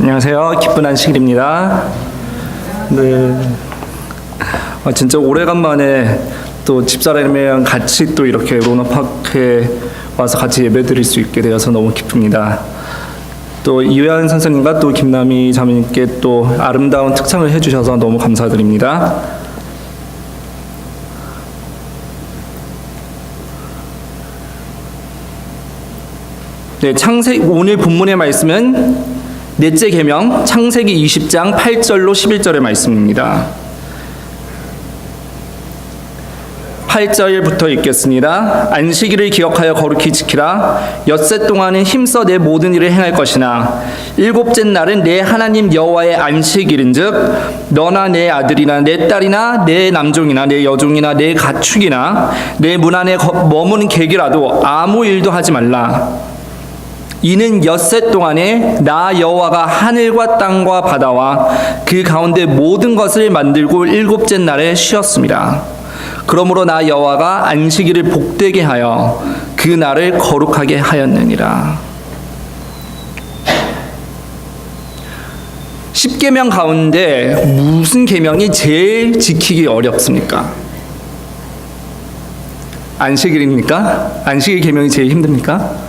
안녕하세요. 기쁜 안식일입니다. 네, 진짜 오래간만에 또 집사람이랑 같이 또 이렇게 로나파크에 와서 같이 예배드릴 수 있게 되어서 너무 기쁩니다. 또 이회한 선생님과 또 김남희 자매님께 또 아름다운 특창을 해주셔서 너무 감사드립니다. 네, 오늘 본문의 말씀은 넷째 계명 창세기 20장 8절로 11절의 말씀입니다. 8절부터 읽겠습니다. 안식일을 기억하여 거룩히 지키라. 엿새 동안은 힘써 내 모든 일을 행할 것이나 일곱째 날은 내 하나님 여호와의 안식일인즉 너나 내 아들이나 내 딸이나 내 남종이나 내 여종이나 내 가축이나 내 문 안에 머무는 객이라도 아무 일도 하지 말라. 이는 엿새 동안에 나 여호와가 하늘과 땅과 바다와 그 가운데 모든 것을 만들고 일곱째 날에 쉬었습니다. 그러므로 나 여호와가 안식일을 복되게 하여 그 날을 거룩하게 하였느니라. 10계명 가운데 무슨 계명이 제일 지키기 어렵습니까? 안식일입니까? 안식일 계명이 제일 힘듭니까?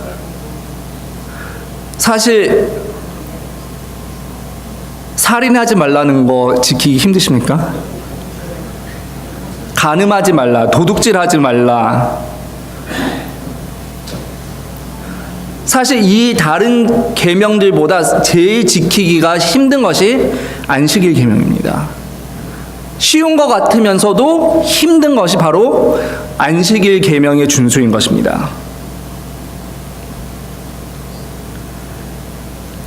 사실 살인하지 말라는 거 지키기 힘드십니까? 간음하지 말라, 도둑질하지 말라. 사실 이 다른 계명들보다 제일 지키기가 힘든 것이 안식일 계명입니다. 쉬운 것 같으면서도 힘든 것이 바로 안식일 계명의 준수인 것입니다.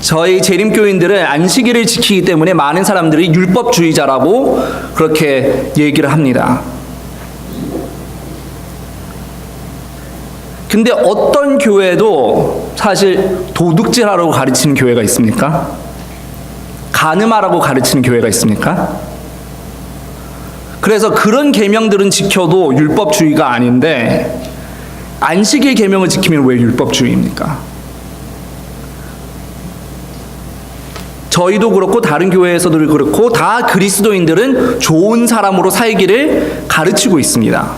저희 재림교인들은 안식일을 지키기 때문에 많은 사람들이 율법주의자라고 그렇게 얘기를 합니다. 근데 어떤 교회도 사실 도둑질하라고 가르치는 교회가 있습니까? 간음하라고 가르치는 교회가 있습니까? 그래서 그런 계명들은 지켜도 율법주의가 아닌데 안식일 계명을 지키면 왜 율법주의입니까? 저희도 그렇고 다른 교회에서도 그렇고 다 그리스도인들은 좋은 사람으로 살기를 가르치고 있습니다.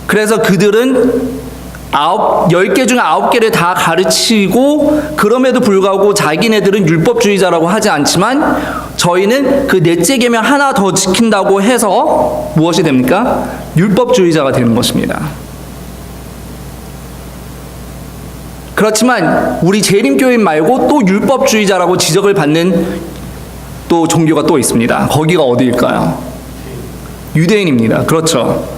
그래서 그들은 10개 중에 9개를 다 가르치고 그럼에도 불구하고 자기네들은 율법주의자라고 하지 않지만 저희는 그 넷째 계명 하나 더 지킨다고 해서 무엇이 됩니까? 율법주의자가 되는 것입니다. 그렇지만 우리 재림교인 말고 또 율법주의자라고 지적을 받는 또 종교가 또 있습니다. 거기가 어디일까요? 유대인입니다. 그렇죠.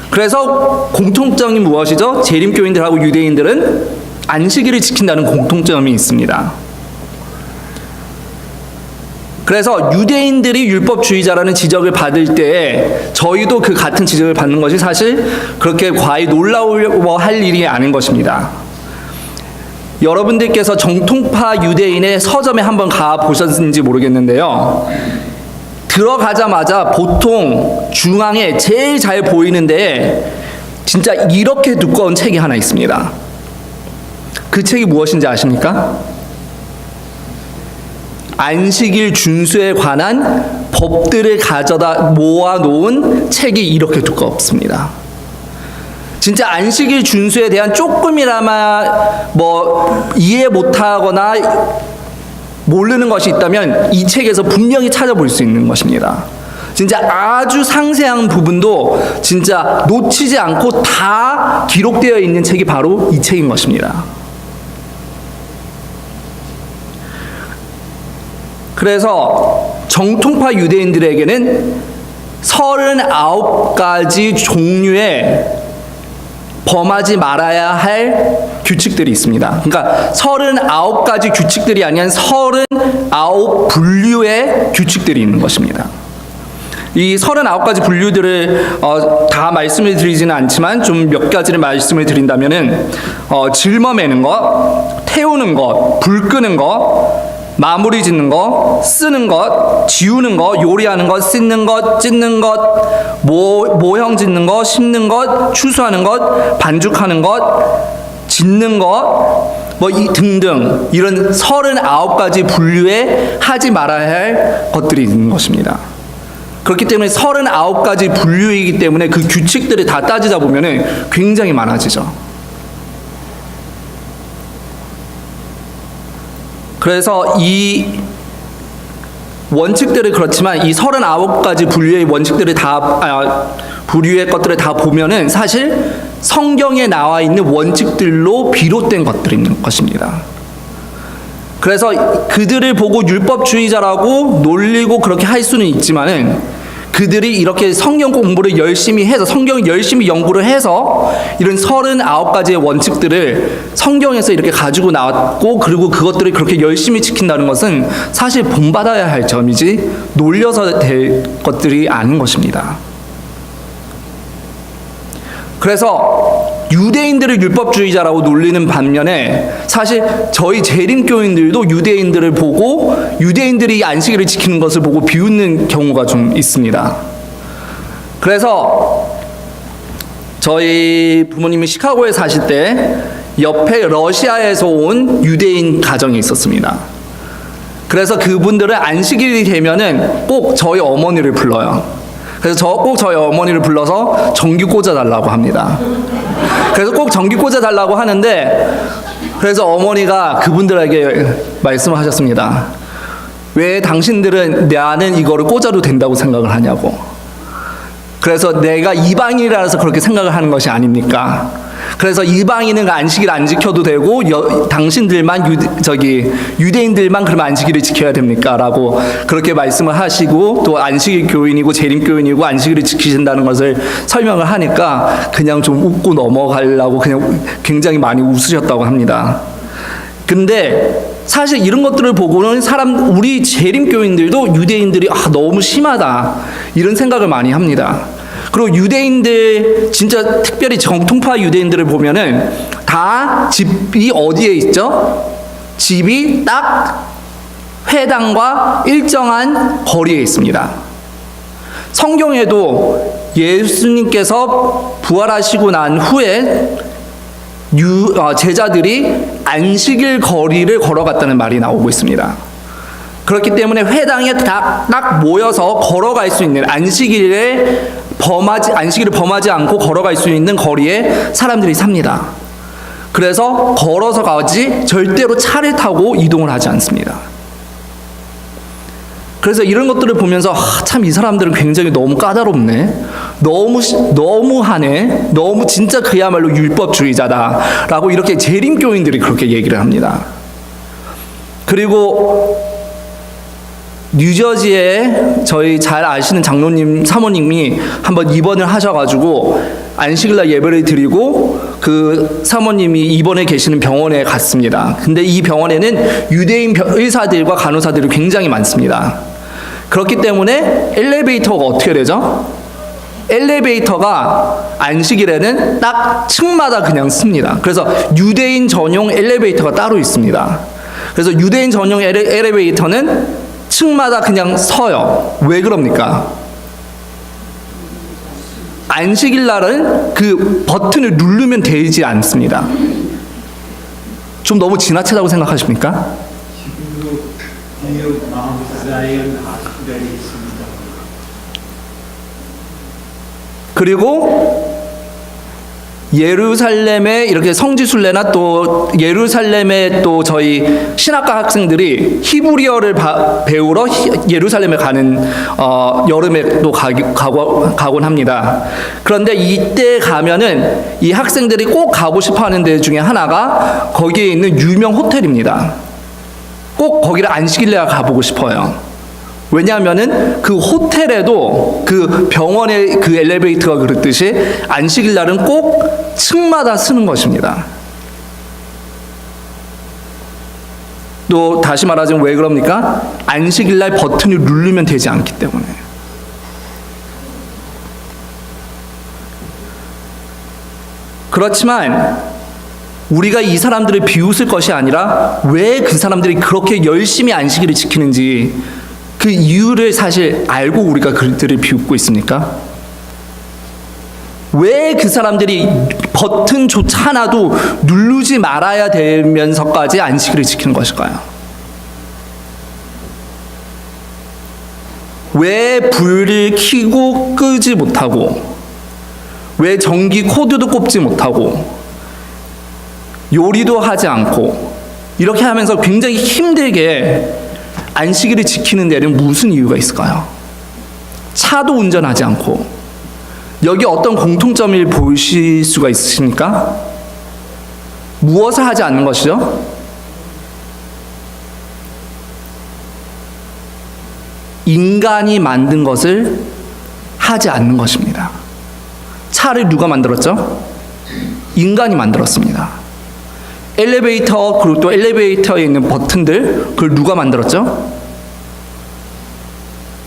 그래서 공통점이 무엇이죠? 재림교인들하고 유대인들은 안식일을 지킨다는 공통점이 있습니다. 그래서 유대인들이 율법주의자라는 지적을 받을 때 저희도 그 같은 지적을 받는 것이 사실 그렇게 과히 놀라워할 일이 아닌 것입니다. 여러분들께서 정통파 유대인의 서점에 한번 가보셨는지 모르겠는데요. 들어가자마자 보통 중앙에 제일 잘 보이는데 진짜 이렇게 두꺼운 책이 하나 있습니다. 그 책이 무엇인지 아십니까? 안식일 준수에 관한 법들을 가져다 모아놓은 책이 이렇게 두껍습니다. 진짜 안식일 준수에 대한 조금이나마 이해 못하거나 모르는 것이 있다면 이 책에서 분명히 찾아볼 수 있는 것입니다. 진짜 아주 상세한 부분도 진짜 놓치지 않고 다 기록되어 있는 책이 바로 이 책인 것입니다. 그래서 정통파 유대인들에게는 39가지 종류의 범하지 말아야 할 규칙들이 있습니다. 그러니까 39가지 규칙들이 아니라 39분류의 규칙들이 있는 것입니다. 이 39가지 분류들을 다 말씀을 드리지는 않지만 좀 몇 가지를 말씀을 드린다면은 짊어 매는 것, 태우는 것, 불 끄는 것, 마무리 짓는 것, 쓰는 것, 지우는 것, 요리하는 것, 씻는 것, 찢는 것, 모형 짓는 것, 심는 것, 추수하는 것, 반죽하는 것, 짓는 것, 뭐 등등 이런 39가지 분류에 하지 말아야 할 것들이 있는 것입니다. 그렇기 때문에 39가지 분류이기 때문에 그 규칙들을 다 따지다 보면은 굉장히 많아지죠. 그래서 이 원칙들을 그렇지만 이 39가지 분류의 원칙들을 분류의 것들을 다 보면은 사실 성경에 나와 있는 원칙들로 비롯된 것들인 것입니다. 그래서 그들을 보고 율법주의자라고 놀리고 그렇게 할 수는 있지만은 그들이 이렇게 성경 공부를 열심히 해서 성경을 열심히 연구를 해서 이런 39가지의 원칙들을 성경에서 이렇게 가지고 나왔고 그리고 그것들을 그렇게 열심히 지킨다는 것은 사실 본받아야 할 점이지 놀려서 될 것들이 아닌 것입니다. 그래서 유대인들을 율법주의자라고 놀리는 반면에 사실 저희 재림교인들도 유대인들을 보고 유대인들이 안식일을 지키는 것을 보고 비웃는 경우가 좀 있습니다. 그래서 저희 부모님이 시카고에 사실 때 옆에 러시아에서 온 유대인 가정이 있었습니다. 그래서 그분들은 안식일이 되면은 꼭 저희 어머니를 불러요. 그래서 꼭 저희 어머니를 불러서 전기 꽂아달라고 합니다. 그래서 꼭 전기 꽂아달라고 하는데 그래서 어머니가 그분들에게 말씀하셨습니다. 왜 당신들은 나는 이거를 꽂아도 된다고 생각을 하냐고. 그래서 내가 이방인이라서 그렇게 생각을 하는 것이 아닙니까? 그래서 이방인은 안식일 안 지켜도 되고 당신들만 유대인들만 그러면 안식일을 지켜야 됩니까? 라고 그렇게 말씀을 하시고 또 안식일 교인이고 재림교인이고 안식일을 지키신다는 것을 설명을 하니까 그냥 좀 웃고 넘어가려고 그냥 굉장히 많이 웃으셨다고 합니다. 근데 사실 이런 것들을 보고는 우리 재림교인들도 유대인들이 너무 심하다 이런 생각을 많이 합니다. 그리고 유대인들 진짜 특별히 정통파 유대인들을 보면은 다 집이 어디에 있죠? 집이 딱 회당과 일정한 거리에 있습니다. 성경에도 예수님께서 부활하시고 난 후에 제자들이 안식일 거리를 걸어갔다는 말이 나오고 있습니다. 그렇기 때문에 회당에 딱 모여서 걸어갈 수 있는 안식일을 범하지 않고 걸어갈 수 있는 거리에 사람들이 삽니다. 그래서 걸어서 가지 절대로 차를 타고 이동을 하지 않습니다. 그래서 이런 것들을 보면서 참 이 사람들은 굉장히 너무 까다롭네, 너무하네, 너무 진짜 그야말로 율법주의자다라고 이렇게 재림교인들이 그렇게 얘기를 합니다. 그리고 뉴저지에 저희 잘 아시는 장로님, 사모님이 한번 입원을 하셔가지고 안식일날 예배를 드리고 그 사모님이 입원해 계시는 병원에 갔습니다. 근데 이 병원에는 유대인 의사들과 간호사들이 굉장히 많습니다. 그렇기 때문에 엘리베이터가 어떻게 되죠? 엘리베이터가 안식일에는 딱 층마다 그냥 씁니다. 그래서 유대인 전용 엘리베이터가 따로 있습니다. 그래서 유대인 전용 엘리베이터는 층마다 그냥 서요. 왜 그럽니까? 안식일 날은 그 버튼을 누르면 되지 않습니다. 좀 너무 지나치다고 생각하십니까? 그리고 예루살렘에 이렇게 성지순례나 또 예루살렘에 또 저희 신학과 학생들이 히브리어를 배우러 예루살렘에 가는 여름에 또 가곤 합니다. 그런데 이때 가면은 이 학생들이 꼭 가고 싶어하는 데 중에 하나가 거기에 있는 유명 호텔입니다. 꼭 거기를 안식일날 가보고 싶어요. 왜냐하면은 그 호텔에도 그 병원의 그 엘리베이터가 그렇듯이 안식일 날은 꼭 층마다 쓰는 것입니다. 또 다시 말하자면 왜 그럽니까? 안식일 날 버튼을 누르면 되지 않기 때문에. 그렇지만 우리가 이 사람들을 비웃을 것이 아니라 왜 그 사람들이 그렇게 열심히 안식일을 지키는지 그 이유를 사실 알고 우리가 그들을 비웃고 있습니까? 왜 그 사람들이 버튼조차 하나도 누르지 말아야 되면서까지 안식일을 지키는 것일까요? 왜 불을 켜고 끄지 못하고, 왜 전기 코드도 꼽지 못하고, 요리도 하지 않고, 이렇게 하면서 굉장히 힘들게 안식일을 지키는 데는 무슨 이유가 있을까요? 차도 운전하지 않고, 여기 어떤 공통점을 보실 수가 있으십니까? 무엇을 하지 않는 것이죠? 인간이 만든 것을 하지 않는 것입니다. 차를 누가 만들었죠? 인간이 만들었습니다. 엘리베이터, 그리고 또 엘리베이터에 있는 버튼들, 그걸 누가 만들었죠?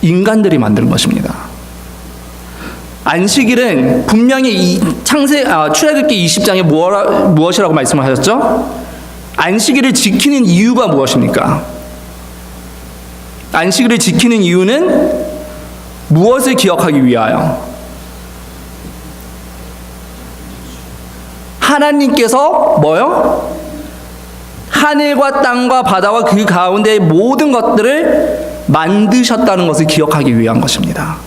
인간들이 만든 것입니다. 안식일은 분명히 출애굽기 20장에 무엇이라고 말씀을 하셨죠? 안식일을 지키는 이유가 무엇입니까? 안식일을 지키는 이유는 무엇을 기억하기 위하여? 하나님께서 뭐요? 하늘과 땅과 바다와 그 가운데의 모든 것들을 만드셨다는 것을 기억하기 위한 것입니다.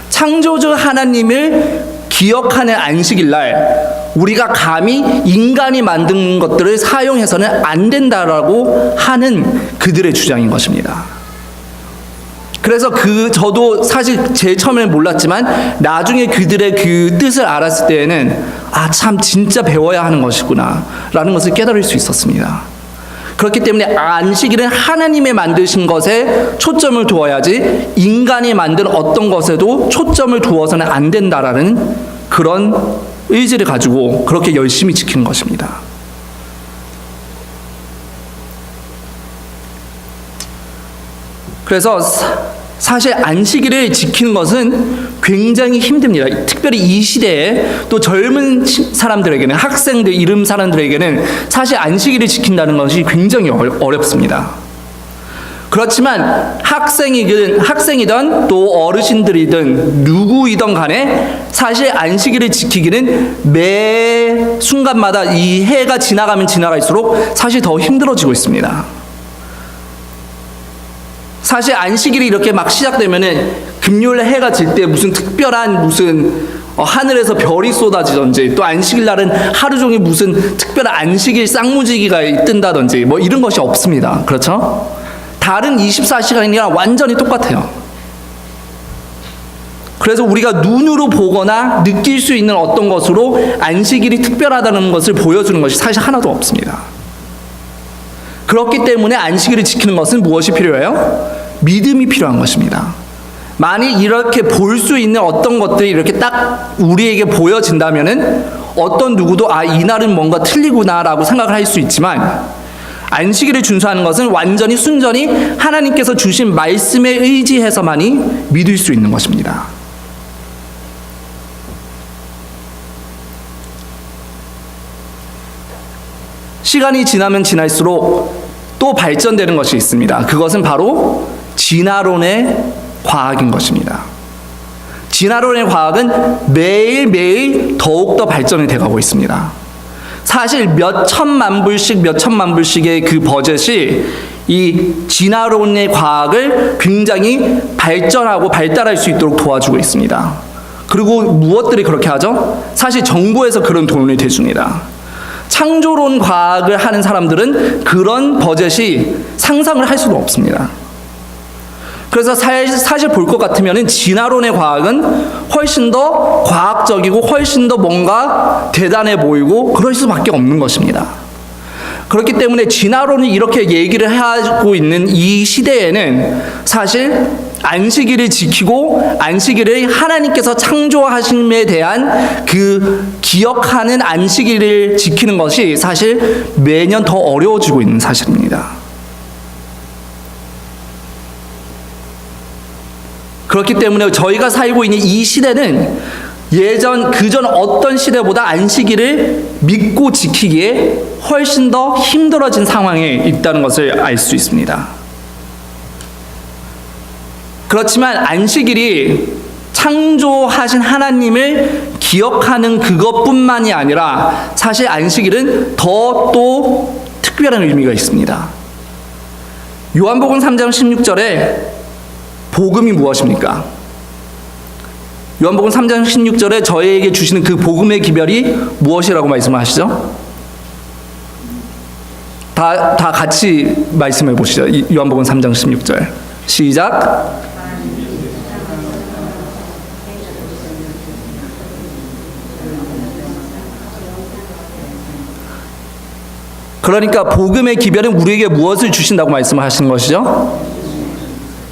창조주 하나님을 기억하는 안식일날 우리가 감히 인간이 만든 것들을 사용해서는 안 된다라고 하는 그들의 주장인 것입니다. 그래서 저도 사실 제일 처음에는 몰랐지만 나중에 그들의 그 뜻을 알았을 때에는 참 진짜 배워야 하는 것이구나 라는 것을 깨달을 수 있었습니다. 그렇기 때문에 안식일은 하나님의 만드신 것에 초점을 두어야지 인간이 만든 어떤 것에도 초점을 두어서는 안 된다라는 그런 의지를 가지고 그렇게 열심히 지키는 것입니다. 그래서 사실 안식일을 지키는 것은 굉장히 힘듭니다. 특별히 이 시대에 또 젊은 사람들에게는, 학생들, 이름 사람들에게는 사실 안식일을 지킨다는 것이 굉장히 어렵습니다. 그렇지만 학생이든 또 어르신들이든 누구이든 간에 사실 안식일을 지키기는 매 순간마다 이 해가 지나가면 지나갈수록 사실 더 힘들어지고 있습니다. 사실 안식일이 이렇게 막 시작되면은 금요일에 해가 질 때 무슨 특별한 하늘에서 별이 쏟아지던지, 또 안식일 날은 하루 종일 무슨 특별한 안식일 쌍무지기가 뜬다든지 뭐 이런 것이 없습니다. 그렇죠? 다른 24시간이랑 완전히 똑같아요. 그래서 우리가 눈으로 보거나 느낄 수 있는 어떤 것으로 안식일이 특별하다는 것을 보여주는 것이 사실 하나도 없습니다. 그렇기 때문에 안식일을 지키는 것은 무엇이 필요해요? 믿음이 필요한 것입니다. 만일 이렇게 볼 수 있는 어떤 것들이 이렇게 딱 우리에게 보여진다면은 어떤 누구도 이날은 뭔가 틀리구나라고 생각을 할 수 있지만, 안식일을 준수하는 것은 완전히 순전히 하나님께서 주신 말씀에 의지해서만이 믿을 수 있는 것입니다. 시간이 지나면 지날수록 또 발전되는 것이 있습니다. 그것은 바로 진화론의 과학인 것입니다. 진화론의 과학은 매일매일 더욱더 발전이 돼가고 있습니다. 사실 몇 천만 불씩의 그 버젯이 이 진화론의 과학을 굉장히 발전하고 발달할 수 있도록 도와주고 있습니다. 그리고 무엇들이 그렇게 하죠? 사실 정부에서 그런 돈을 대줍니다. 창조론 과학을 하는 사람들은 그런 버젯이 상상을 할 수도 없습니다. 그래서 사실 볼 것 같으면 진화론의 과학은 훨씬 더 과학적이고 훨씬 더 뭔가 대단해 보이고 그럴 수밖에 없는 것입니다. 그렇기 때문에 진화론이 이렇게 얘기를 하고 있는 이 시대에는 사실 안식일을 지키고 안식일을 하나님께서 창조하심에 대한 그 기억하는 안식일을 지키는 것이 사실 매년 더 어려워지고 있는 사실입니다. 그렇기 때문에 저희가 살고 있는 이 시대는 그전 어떤 시대보다 안식일을 믿고 지키기에 훨씬 더 힘들어진 상황에 있다는 것을 알 수 있습니다. 그렇지만 안식일이 창조하신 하나님을 기억하는 그것뿐만이 아니라 사실 안식일은 더 또 특별한 의미가 있습니다. 요한복음 3장 16절에 복음이 무엇입니까? 요한복음 3장 16절에 저희에게 주시는 그 복음의 기별이 무엇이라고 말씀하시죠? 다 같이 말씀해 보시죠. 요한복음 3장 16절 시작. 그러니까 복음의 기별은 우리에게 무엇을 주신다고 말씀하시는 것이죠?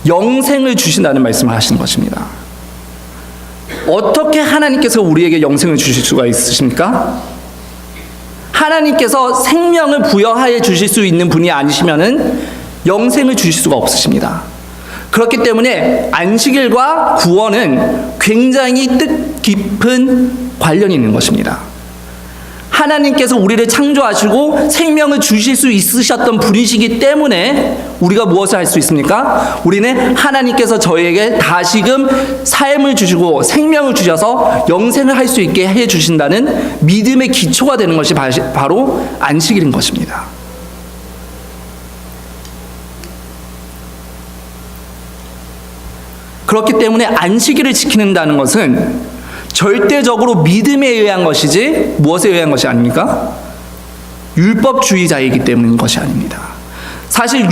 영생을 주신다는 말씀을 하시는 것입니다. 어떻게 하나님께서 우리에게 영생을 주실 수가 있으십니까? 하나님께서 생명을 부여하여 주실 수 있는 분이 아니시면은 영생을 주실 수가 없으십니다. 그렇기 때문에 안식일과 구원은 굉장히 뜻깊은 관련이 있는 것입니다. 하나님께서 우리를 창조하시고 생명을 주실 수 있으셨던 분이시기 때문에 우리가 무엇을 할 수 있습니까? 우리는 하나님께서 저희에게 다시금 삶을 주시고 생명을 주셔서 영생을 할 수 있게 해주신다는 믿음의 기초가 되는 것이 바로 안식일인 것입니다. 그렇기 때문에 안식일을 지키는다는 것은 절대적으로 믿음에 의한 것이지 무엇에 의한 것이 아닙니까? 율법주의자이기 때문인 것이 아닙니다. 사실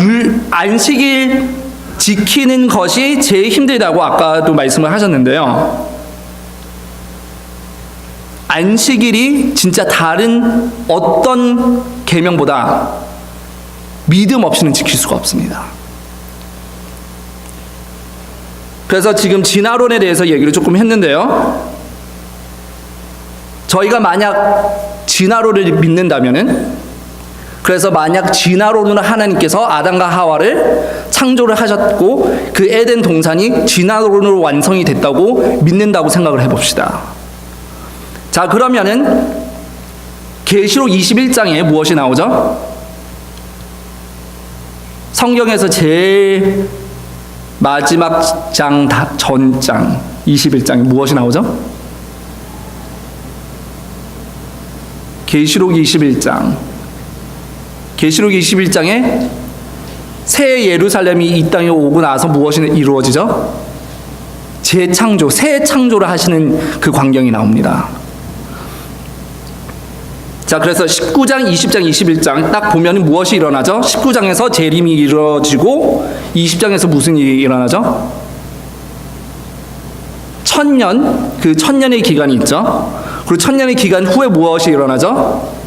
안식일 지키는 것이 제일 힘들다고 아까도 말씀을 하셨는데요. 안식일이 진짜 다른 어떤 계명보다 믿음 없이는 지킬 수가 없습니다. 그래서 지금 진화론에 대해서 얘기를 조금 했는데요. 저희가 만약 진화론을 믿는다면은, 그래서 만약 진화론으로 하나님께서 아담과 하와를 창조를 하셨고 그 에덴 동산이 진화론으로 완성이 됐다고 믿는다고 생각을 해봅시다. 자, 그러면은 계시록 21장에 무엇이 나오죠? 성경에서 제일 마지막 장 전장 21장에 무엇이 나오죠? 계시록 21장. 계시록 21장에 새 예루살렘이 이 땅에 오고 나서 무엇이 이루어지죠? 재창조, 새 창조를 하시는 그 광경이 나옵니다. 자, 그래서 19장, 20장, 21장 딱 보면 무엇이 일어나죠? 19장에서 재림이 이루어지고 20장에서 무슨 일이 일어나죠? 천년, 그 천년의 기간이 있죠. 그리고 천년의 기간 후에 무엇이 일어나죠?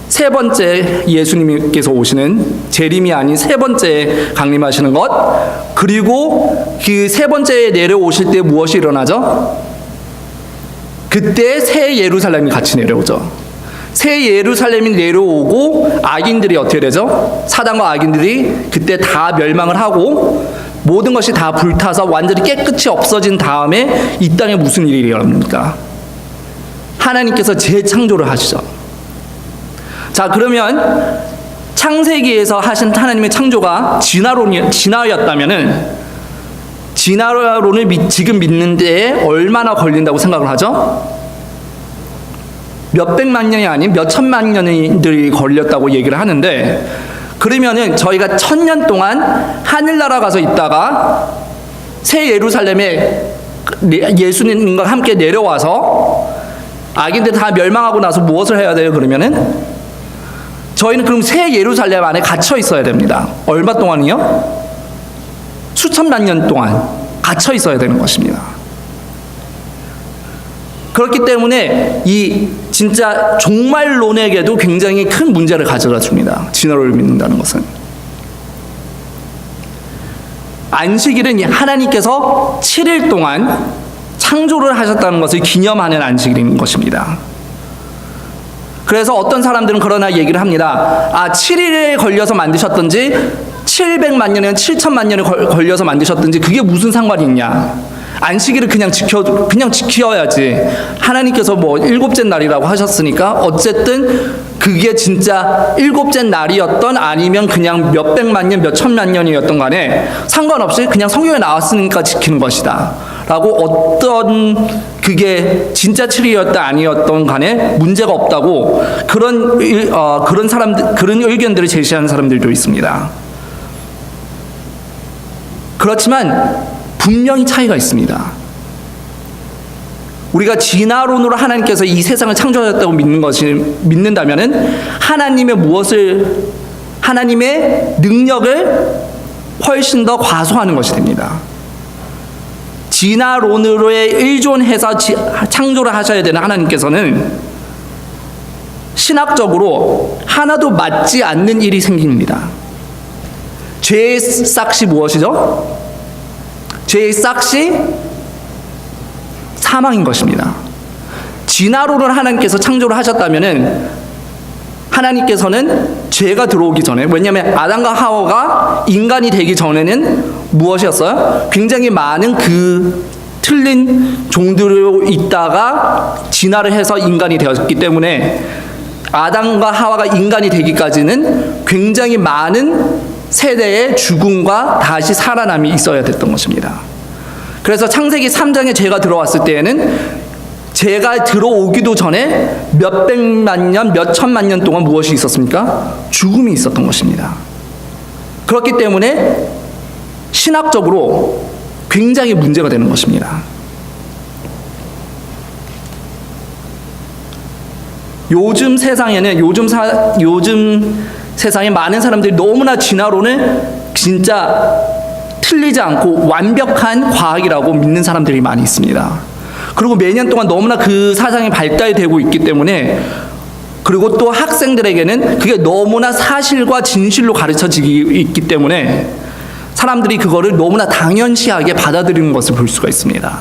세 번째 예수님께서 오시는 재림이 아닌 세 번째 강림하시는 것, 그리고 그 세 번째에 내려오실 때 무엇이 일어나죠? 그때 새 예루살렘이 같이 내려오죠. 새 예루살렘이 내려오고 악인들이 어떻게 되죠? 사단과 악인들이 그때 다 멸망을 하고 모든 것이 다 불타서 완전히 깨끗이 없어진 다음에 이 땅에 무슨 일이 일어납니까? 하나님께서 재창조를 하시죠. 자, 그러면 창세기에서 하신 하나님의 창조가 진화였다면은 진화론을 지금 믿는 데에 얼마나 걸린다고 생각을 하죠? 몇백만 년이 아닌 몇천만 년들이 걸렸다고 얘기를 하는데, 그러면은 저희가 1000년 동안 하늘나라 가서 있다가 새 예루살렘에 예수님과 함께 내려와서 악인들 다 멸망하고 나서 무엇을 해야 돼요? 그러면은 저희는 그럼 새 예루살렘 안에 갇혀 있어야 됩니다. 얼마 동안이요? 수천만 년 동안 갇혀 있어야 되는 것입니다. 그렇기 때문에 이 진짜 종말론에게도 굉장히 큰 문제를 가져다 줍니다. 진화론을 믿는다는 것은. 안식일은 하나님께서 7일 동안 창조를 하셨다는 것을 기념하는 안식일인 것입니다. 그래서 어떤 사람들은 그러나 얘기를 합니다. 7일에 걸려서 만드셨든지 700만 년이나 7천만 년에 걸려서 만드셨든지 그게 무슨 상관이 있냐. 안식일을 그냥 지켜야지. 하나님께서 뭐 일곱째 날이라고 하셨으니까 어쨌든 그게 진짜 일곱째 날이었던 아니면 그냥 몇백만 년, 몇천만 년이었던 간에 상관없이 그냥 성경에 나왔으니까 지키는 것이다 라고 어떤 그게 진짜 트리였다 아니었던 간에 문제가 없다고 그런 의견들을 제시하는 사람들도 있습니다. 그렇지만 분명히 차이가 있습니다. 우리가 진화론으로 하나님께서 이 세상을 창조하셨다고 믿는다면은 하나님의 능력을 훨씬 더 과소하는 것이 됩니다. 진화론으로에 의존해서 창조를 하셔야 되는 하나님께서는 신학적으로 하나도 맞지 않는 일이 생깁니다. 죄의 싹이 무엇이죠? 죄의 싹이 사망인 것입니다. 진화론을 하나님께서 창조를 하셨다면은 하나님께서는 죄가 들어오기 전에, 왜냐하면 아담과 하와가 인간이 되기 전에는 무엇이었어요? 굉장히 많은 그 틀린 종들로 있다가 진화를 해서 인간이 되었기 때문에 아담과 하와가 인간이 되기까지는 굉장히 많은 세대의 죽음과 다시 살아남이 있어야 됐던 것입니다. 그래서 창세기 3장에 죄가 들어왔을 때에는 죄가 들어오기도 전에 몇백만 년, 몇천만 년 동안 무엇이 있었습니까? 죽음이 있었던 것입니다. 그렇기 때문에 신학적으로 굉장히 문제가 되는 것입니다. 요즘 세상에는 요즘 세상에 많은 사람들이 너무나 진화론을 진짜 틀리지 않고 완벽한 과학이라고 믿는 사람들이 많이 있습니다. 그리고 매년 동안 너무나 그 사상이 발달되고 있기 때문에, 그리고 또 학생들에게는 그게 너무나 사실과 진실로 가르쳐지기 있기 때문에 사람들이 그거를 너무나 당연시하게 받아들이는 것을 볼 수가 있습니다.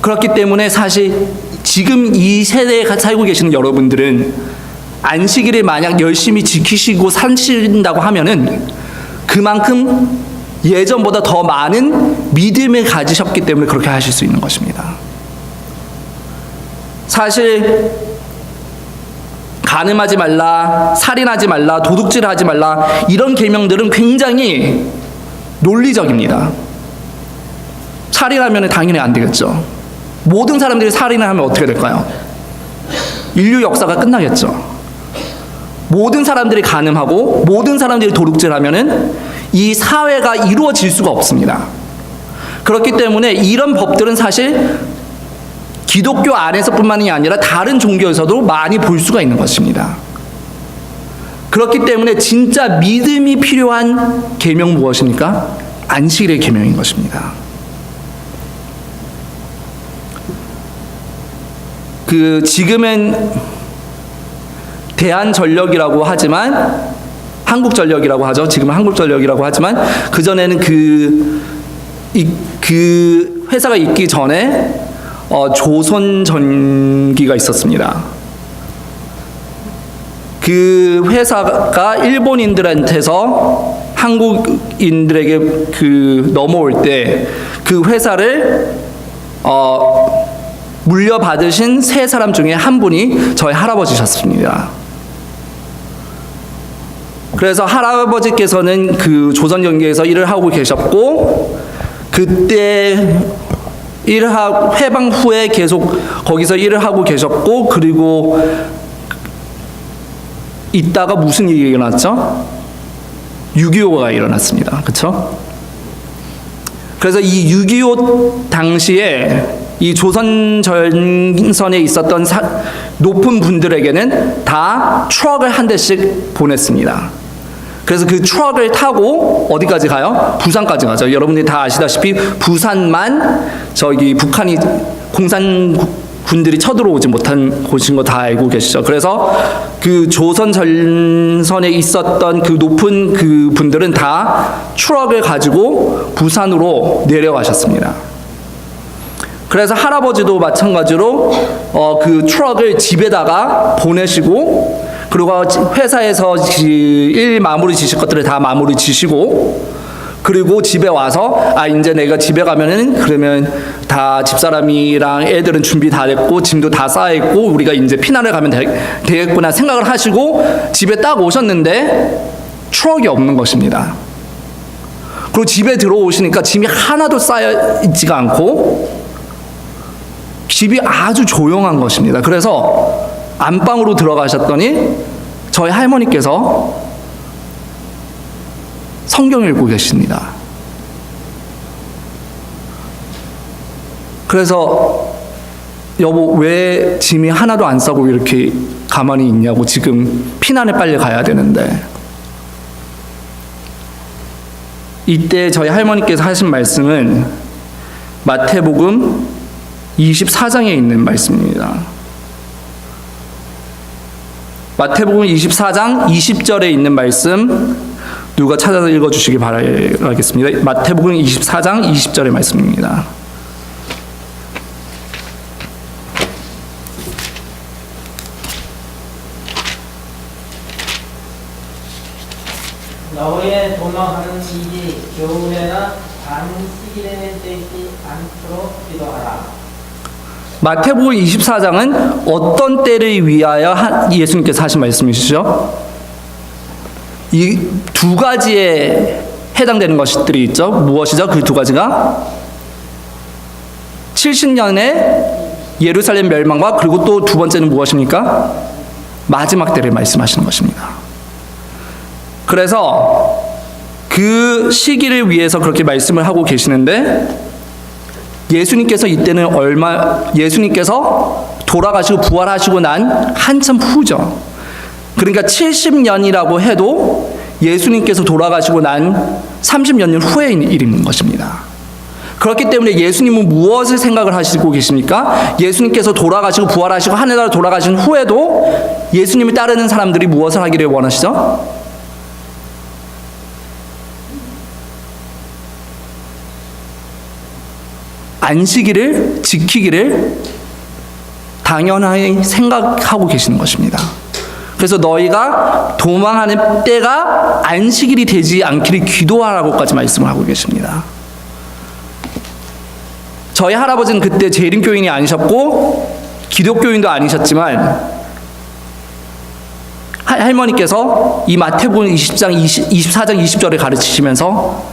그렇기 때문에 사실 지금 이 세대에 살고 계시는 여러분들은 안식일을 만약 열심히 지키시고 사신다고 하면은 그만큼 예전보다 더 많은 믿음을 가지셨기 때문에 그렇게 하실 수 있는 것입니다. 사실 간음하지 말라, 살인하지 말라, 도둑질하지 말라, 이런 계명들은 굉장히 논리적입니다. 살인하면 당연히 안 되겠죠. 모든 사람들이 살인을 하면 어떻게 될까요? 인류 역사가 끝나겠죠. 모든 사람들이 간음하고 모든 사람들이 도둑질하면은 이 사회가 이루어질 수가 없습니다. 그렇기 때문에 이런 법들은 사실 기독교 안에서뿐만이 아니라 다른 종교에서도 많이 볼 수가 있는 것입니다. 그렇기 때문에 진짜 믿음이 필요한 계명 무엇입니까? 안식일의 계명인 것입니다. 지금은 대한전력이라고 하지만 한국전력이라고 하죠. 지금은 한국전력이라고 하지만 그전에는 그 회사가 있기 전에 조선전기가 있었습니다. 그 회사가 일본인들한테서 한국인들에게 넘어올 때 그 회사를 물려받으신 세 사람 중에 한 분이 저희 할아버지셨습니다. 그래서 할아버지께서는 그 조선전기에서 일을 하고 계셨고, 그때 해방 후에 계속 거기서 일을 하고 계셨고, 그리고 있다가 무슨 일이 일어났죠? 6.25가 일어났습니다. 그렇죠? 그래서 이 6.25 당시에 이 조선전선에 있었던 높은 분들에게는 다 트럭을 한 대씩 보냈습니다. 그래서 그 트럭을 타고 어디까지 가요? 부산까지 가죠. 여러분들이 다 아시다시피 부산만 북한이 공산군들이 쳐들어오지 못한 곳인 거 다 알고 계시죠. 그래서 그 조선전선에 있었던 그 높은 그 분들은 다 트럭을 가지고 부산으로 내려가셨습니다. 그래서 할아버지도 마찬가지로 그 트럭을 집에다가 보내시고, 그리고 회사에서 일 마무리 지실 것들을 다 마무리 지시고, 그리고 집에 와서 이제 내가 집에 가면은 그러면 다 집사람이랑 애들은 준비 다 됐고 짐도 다 쌓여있고 우리가 이제 피난을 가면 되겠구나 생각을 하시고 집에 딱 오셨는데 트럭이 없는 것입니다. 그리고 집에 들어오시니까 짐이 하나도 쌓여 있지가 않고 집이 아주 조용한 것입니다. 그래서 안방으로 들어가셨더니 저희 할머니께서 성경을 읽고 계십니다. 그래서 여보 왜 짐이 하나도 안 싸고 이렇게 가만히 있냐고, 지금 피난에 빨리 가야 되는데. 이때 저희 할머니께서 하신 말씀은 마태복음 24장에 있는 말씀입니다. 마태복음 24장 20절에 있는 말씀 누가 찾아서 읽어주시기 바라겠습니다. 마태복음 24장 20절의 말씀입니다. 너희의 도망하는 일이 겨울에나 반시기 되는 때이지 않도록 기도하라. 마태복음 24장은 어떤 때를 위하여 예수님께서 하신 말씀이시죠? 이 두 가지에 해당되는 것들이 있죠. 무엇이죠? 그 두 가지가 70년의 예루살렘 멸망과 그리고 또 두 번째는 무엇입니까? 마지막 때를 말씀하시는 것입니다. 그래서 그 시기를 위해서 그렇게 말씀을 하고 계시는데 예수님께서 이때는 예수님께서 돌아가시고 부활하시고 난 한참 후죠. 그러니까 70년이라고 해도 예수님께서 돌아가시고 난 30몇 년 후의 일인 것입니다. 그렇기 때문에 예수님은 무엇을 생각을 하시고 계십니까? 예수님께서 돌아가시고 부활하시고 하늘나라로 돌아가신 후에도 예수님을 따르는 사람들이 무엇을 하기를 원하시죠? 안식일을 지키기를 당연하게 생각하고 계시는 것입니다. 그래서 너희가 도망하는 때가 안식일이 되지 않기를 기도하라고까지 말씀을 하고 계십니다. 저희 할아버지는 그때 재림교인이 아니셨고 기독교인도 아니셨지만 할머니께서 이 마태복음 24장 20절을 가르치시면서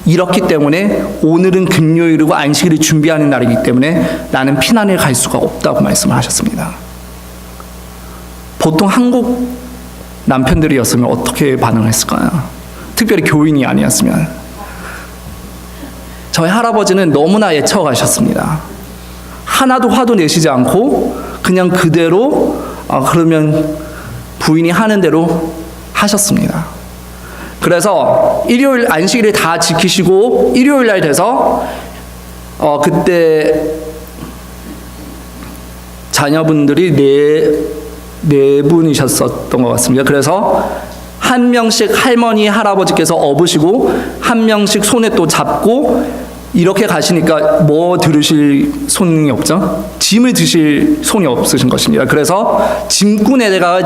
이렇기 때문에 오늘은 금요일이고 안식일을 준비하는 날이기 때문에 나는 피난을 갈 수가 없다고 말씀을 하셨습니다. 보통 한국 남편들이었으면 어떻게 반응했을까요? 특별히 교인이 아니었으면. 저희 할아버지는 너무나 애처가셨습니다. 하나도 화도 내시지 않고 그냥 그대로 그러면 부인이 하는 대로 하셨습니다. 그래서 일요일 안식일을 다 지키시고 일요일 날 돼서 그때 자녀분들이 네 분이셨었던 것 같습니다. 그래서 한 명씩 할머니 할아버지께서 업으시고 한 명씩 손에 또 잡고 이렇게 가시니까 뭐 들으실 손이 없죠? 짐을 드실 손이 없으신 것입니다. 그래서 짐꾼에다가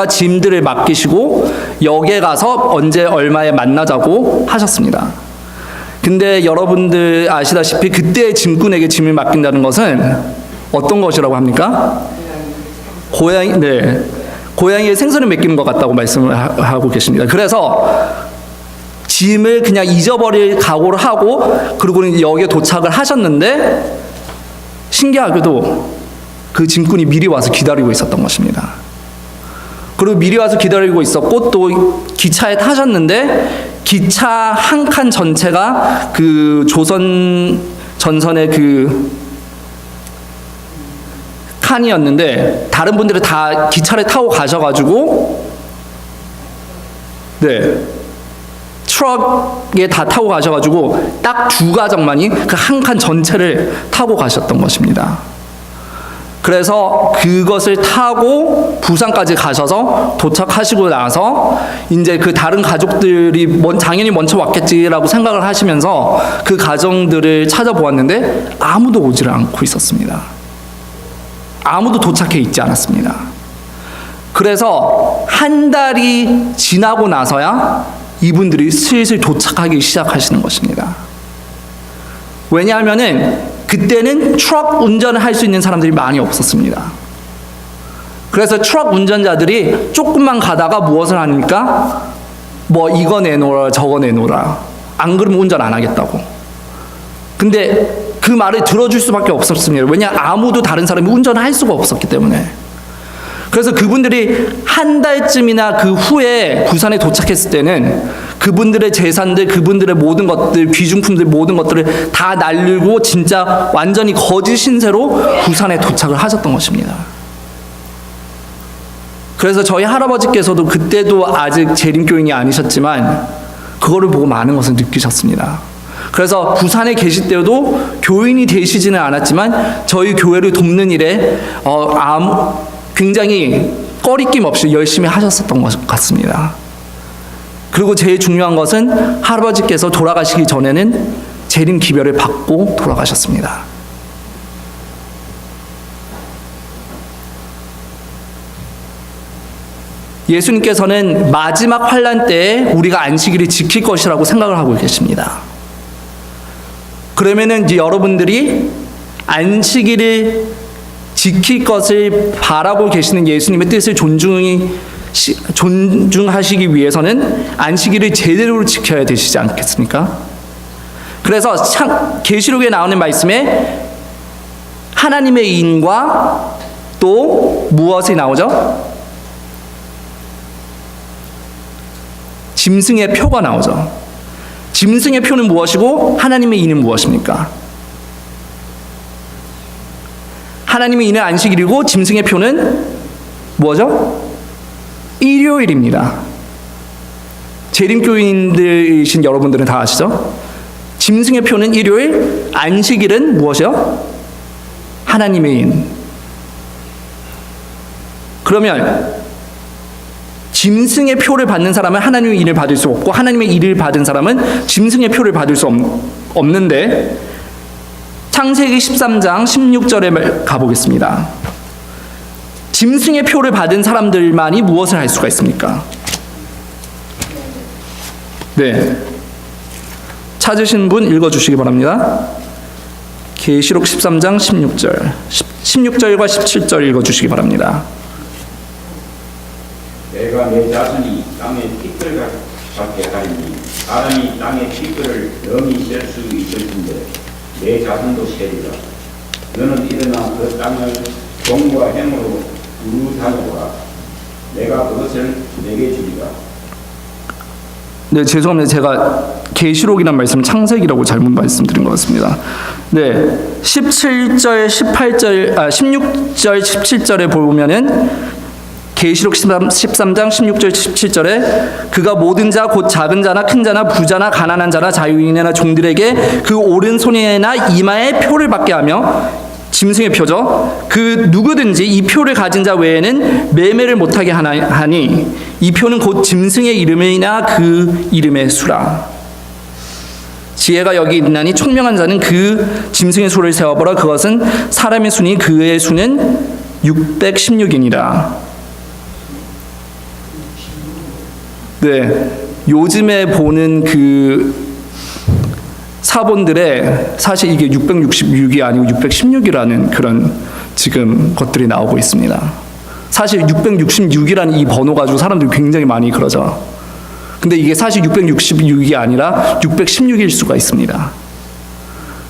짐들을 맡기시고 역에 가서 언제 얼마에 만나자고 하셨습니다. 근데 여러분들 아시다시피 그때 짐꾼에게 짐을 맡긴다는 것은 어떤 것이라고 합니까? 고양이의 생선을 맡기는 것 같다고 말씀을 하고 계십니다. 그래서 짐을 그냥 잊어버릴 각오를 하고 그리고 여기에 도착을 하셨는데 신기하게도 그 짐꾼이 미리 와서 기다리고 있었던 것입니다. 그리고 미리 와서 기다리고 있었고 또 기차에 타셨는데 기차 한 칸 전체가 그 전선의 그 칸이었는데 다른 분들은 다 기차를 타고 가셔가지고 트럭에 다 타고 가셔가지고 딱 두 가정만이 그 한 칸 전체를 타고 가셨던 것입니다. 그래서 그것을 타고 부산까지 가셔서 도착하시고 나서 이제 그 다른 가족들이 당연히 먼저 왔겠지라고 생각을 하시면서 그 가정들을 찾아보았는데 아무도 오지를 않고 있었습니다. 아무도 도착해 있지 않았습니다. 그래서 한 달이 지나고 나서야 이분들이 슬슬 도착하기 시작하시는 것입니다. 왜냐하면은 그때는 트럭 운전을 할 수 있는 사람들이 많이 없었습니다. 그래서 트럭 운전자들이 조금만 가다가 무엇을 합니까? 뭐 이거 내놓으라 저거 내놓으라, 안 그러면 운전 안 하겠다고. 근데 그 말을 들어줄 수밖에 없었습니다. 왜냐, 아무도 다른 사람이 운전할 수가 없었기 때문에. 그래서 그분들이 한 달쯤이나 그 후에 부산에 도착했을 때는 그분들의 재산들, 그분들의 모든 것들, 귀중품들 모든 것들을 다 날리고 진짜 완전히 거짓 신세로 부산에 도착을 하셨던 것입니다. 그래서 저희 할아버지께서도 그때도 아직 재림교인이 아니셨지만 그거를 보고 많은 것을 느끼셨습니다. 그래서 부산에 계실 때도 교인이 되시지는 않았지만 저희 교회를 돕는 일에 굉장히 꺼리낌 없이 열심히 하셨었던 것 같습니다. 그리고 제일 중요한 것은 할아버지께서 돌아가시기 전에는 재림 기별을 받고 돌아가셨습니다. 예수님께서는 마지막 환난 때에 우리가 안식일을 지킬 것이라고 생각을 하고 계십니다. 그러면은 이제 여러분들이 안식일을 지킬 것을 바라고 계시는 예수님의 뜻을 존중하시기 위해서는 안식일을 제대로 지켜야 되시지 않겠습니까? 그래서 계시록에 나오는 말씀에 하나님의 인과 또 무엇이 나오죠? 짐승의 표가 나오죠. 짐승의 표는 무엇이고 하나님의 인은 무엇입니까? 하나님의 인은 안식일이고 짐승의 표는 뭐죠? 일요일입니다. 재림교인들이신 여러분들은 다 아시죠? 짐승의 표는 일요일, 안식일은 무엇이요? 하나님의 인. 그러면 짐승의 표를 받는 사람은 하나님의 인을 받을 수 없고 하나님의 인을 받은 사람은 짐승의 표를 받을 수 없는데, 창세기 13장 16절에 가보겠습니다. 짐승의 표를 받은 사람들만이 무엇을 할 수가 있습니까? 네, 찾으신 분 읽어주시기 바랍니다. 계시록 13장 16절과 17절 읽어주시기 바랍니다. 내가 내 자손이 땅의 티끌 같게 하리니 사람이 땅의 티끌을 능히 셀 수 있을 텐데 내 자손도 세리라. 너는 일어나 그 땅을 종과 행으로 두루 다녀보라. 내가 그것을 내게 주리라. 네, 죄송합니다. 제가 계시록이란 말씀 창세기라고 잘못 말씀드린 것 같습니다. 네, 16절, 17절에 보면은 계시록 13장 16절 17절에 그가 모든 자 곧 작은 자나 큰 자나 부자나 가난한 자나 자유인이나 종들에게 그 오른손이나 이마에 표를 받게 하며, 짐승의 표죠. 그 누구든지 이 표를 가진 자 외에는 매매를 못하게 하니 이 표는 곧 짐승의 이름이나 그 이름의 수라. 지혜가 여기 있나니 총명한 자는 그 짐승의 수를 세어보라. 그것은 사람의 수니 그의 수는 616이니라. 네, 요즘에 보는 그 사본들에 사실 이게 666이 아니고 616이라는 그런 지금 것들이 나오고 있습니다. 사실 666이라는 이 번호 가지고 사람들이 굉장히 많이 그러죠. 근데 이게 사실 666이 아니라 616일 수가 있습니다.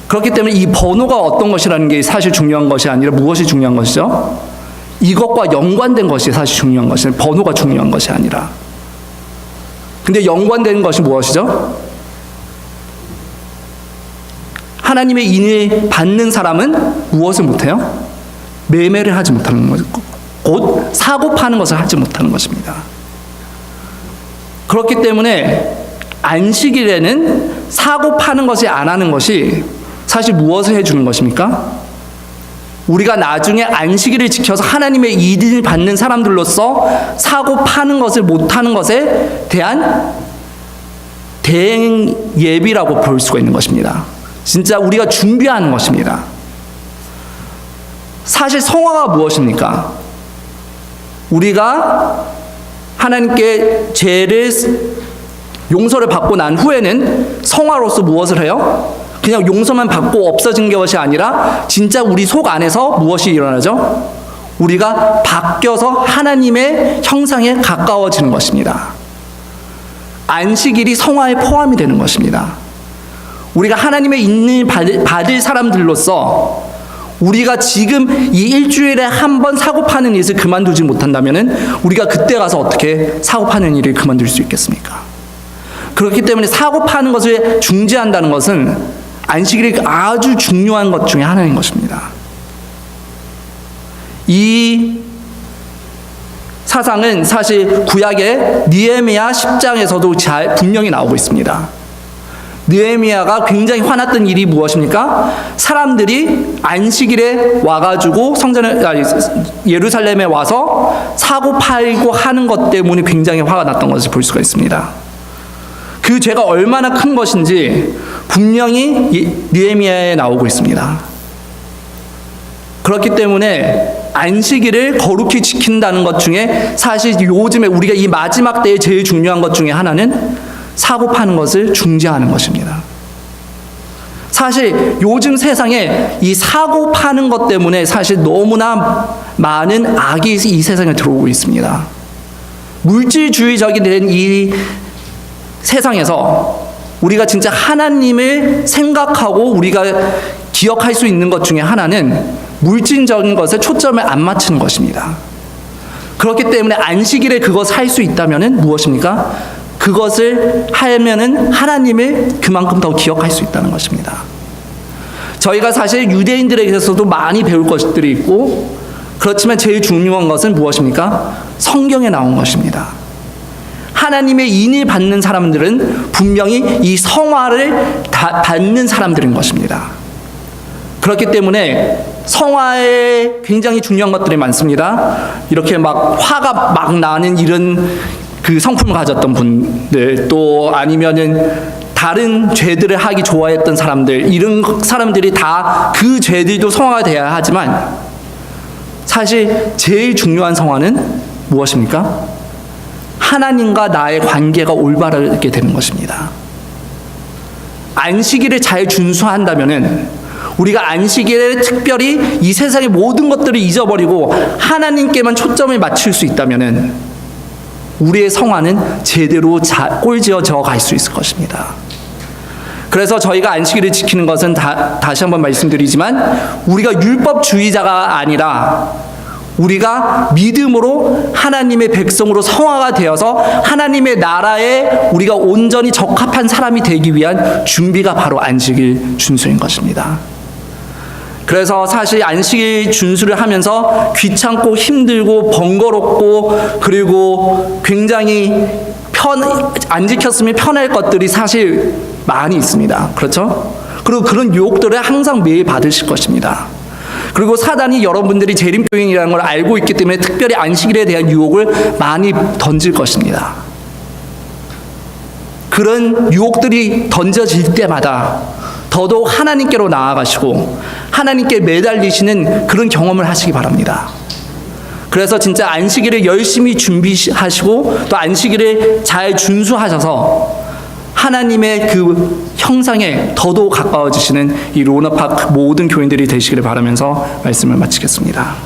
그렇기 때문에 이 번호가 어떤 것이라는 게 사실 중요한 것이 아니라 무엇이 중요한 것이죠? 이것과 연관된 것이 사실 중요한 것이에요. 번호가 중요한 것이 아니라. 근데 연관된 것이 무엇이죠? 하나님의 인을 받는 사람은 무엇을 못해요? 매매를 하지 못하는 것, 곧 사고 파는 것을 하지 못하는 것입니다. 그렇기 때문에 안식일에는 사고 파는 것이 안 하는 것이 사실 무엇을 해주는 것입니까? 우리가 나중에 안식일을 지켜서 하나님의 이익을 받는 사람들로서 사고 파는 것을 못하는 것에 대한 대행 예비라고 볼 수가 있는 것입니다. 진짜 우리가 준비하는 것입니다. 사실 성화가 무엇입니까? 우리가 하나님께 죄를 용서를 받고 난 후에는 성화로서 무엇을 해요? 그냥 용서만 받고 없어진 것이 아니라 진짜 우리 속 안에서 무엇이 일어나죠? 우리가 바뀌어서 하나님의 형상에 가까워지는 것입니다. 안식일이 성화에 포함이 되는 것입니다. 우리가 하나님의 인을 받을 사람들로서 우리가 지금 이 일주일에 한 번 사고 파는 일을 그만두지 못한다면은 우리가 그때 가서 어떻게 사고 파는 일을 그만둘 수 있겠습니까? 그렇기 때문에 사고 파는 것을 중지한다는 것은 안식일이 아주 중요한 것 중에 하나인 것입니다. 이 사상은 사실 구약의 느헤미야 10장에서도 분명히 나오고 있습니다. 느헤미야가 굉장히 화났던 일이 무엇입니까? 사람들이 안식일에 와가지고 예루살렘에 와서 사고 팔고 하는 것 때문에 굉장히 화가 났던 것을 볼 수가 있습니다. 그 죄가 얼마나 큰 것인지 분명히 느헤미야에 나오고 있습니다. 그렇기 때문에 안식일을 거룩히 지킨다는 것 중에 사실 요즘에 우리가 이 마지막 때에 제일 중요한 것 중에 하나는 사고 파는 것을 중지하는 것입니다. 사실 요즘 세상에 이 사고 파는 것 때문에 사실 너무나 많은 악이 이 세상에 들어오고 있습니다. 물질주의적이 된 이 세상에서 우리가 진짜 하나님을 생각하고 우리가 기억할 수 있는 것 중에 하나는 물질적인 것에 초점을 안 맞추는 것입니다. 그렇기 때문에 안식일에 그것을 할 수 있다면은 무엇입니까? 그것을 하면은 하나님을 그만큼 더 기억할 수 있다는 것입니다. 저희가 사실 유대인들에게서도 많이 배울 것들이 있고, 그렇지만 제일 중요한 것은 무엇입니까? 성경에 나온 것입니다. 하나님의 인을 받는 사람들은 분명히 이 성화를 받는 사람들인 것입니다. 그렇기 때문에 성화에 굉장히 중요한 것들이 많습니다. 이렇게 막 화가 막 나는 이런 그 성품을 가졌던 분들, 또 아니면은 다른 죄들을 하기 좋아했던 사람들, 이런 사람들이 다 그 죄들도 성화가 돼야 하지만 사실 제일 중요한 성화는 무엇입니까? 하나님과 나의 관계가 올바르게 되는 것입니다. 안식일을 잘 준수한다면은 우리가 안식일에 특별히 이 세상의 모든 것들을 잊어버리고 하나님께만 초점을 맞출 수 있다면은 우리의 성화는 제대로 꼴지어져 갈 수 있을 것입니다. 그래서 저희가 안식일을 지키는 것은 다시 한번 말씀드리지만 우리가 율법주의자가 아니라 우리가 믿음으로 하나님의 백성으로 성화가 되어서 하나님의 나라에 우리가 온전히 적합한 사람이 되기 위한 준비가 바로 안식일 준수인 것입니다. 그래서 사실 안식일 준수를 하면서 귀찮고 힘들고 번거롭고 그리고 굉장히 안 지켰으면 편할 것들이 사실 많이 있습니다. 그렇죠? 그리고 그런 유혹들을 항상 매일 받으실 것입니다. 그리고 사단이 여러분들이 재림교인이라는 걸 알고 있기 때문에 특별히 안식일에 대한 유혹을 많이 던질 것입니다. 그런 유혹들이 던져질 때마다 더더욱 하나님께로 나아가시고 하나님께 매달리시는 그런 경험을 하시기 바랍니다. 그래서 진짜 안식일을 열심히 준비하시고 또 안식일을 잘 준수하셔서 하나님의 그 형상에 더더욱 가까워지시는 이 로너파크 모든 교인들이 되시기를 바라면서 말씀을 마치겠습니다.